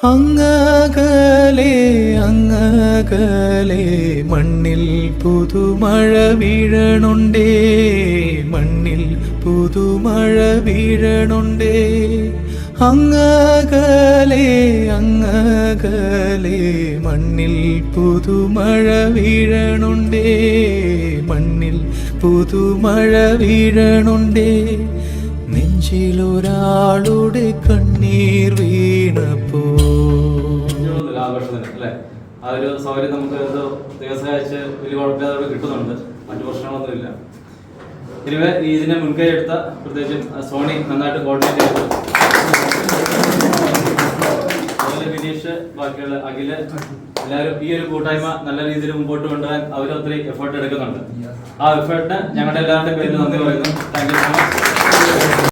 അങ്ങകലെ അങ്ങകലെ മണ്ണിൽ പുതുമഴ വീഴണുണ്ടേ, മണ്ണിൽ പുതുമഴ വീഴണുണ്ടേ. അങ്ങകലെ അങ്ങകലെ മണ്ണിൽ പുതുമഴ വീഴണുണ്ടേ, മണ്ണിൽ പുതുമഴ വീഴണുണ്ടേ. നെഞ്ചിലൊരാളുടെ കണ്ണീർ വീണപ്പോ ആ ഒരു സൗകര്യം നമുക്ക് എന്തോ ദിവസമാഴ്ച വലിയ കുഴപ്പമില്ലാതെ കിട്ടുന്നുണ്ട്, മറ്റു പ്രശ്നങ്ങളൊന്നുമില്ല. ഇനിവേ ഇതിനെ മുൻകൈ എടുത്ത പ്രത്യേകിച്ചും സോണി നന്നായിട്ട് കോർഡിനേറ്റ് ചെയ്തു. അതുപോലെ വിനീഷ്, ബാക്കിയുള്ള അഖില്, എല്ലാവരും ഈ ഒരു കൂട്ടായ്മ നല്ല രീതിയിൽ മുമ്പോട്ട് കൊണ്ടുപോകാൻ അവർ ഒത്തിരി എഫേർട്ട് എടുക്കുന്നുണ്ട്. ആ എഫേർട്ടിന് ഞങ്ങളുടെ എല്ലാവരുടെയും പേരിൽ നന്ദി പറയുന്നു. Thank you so much.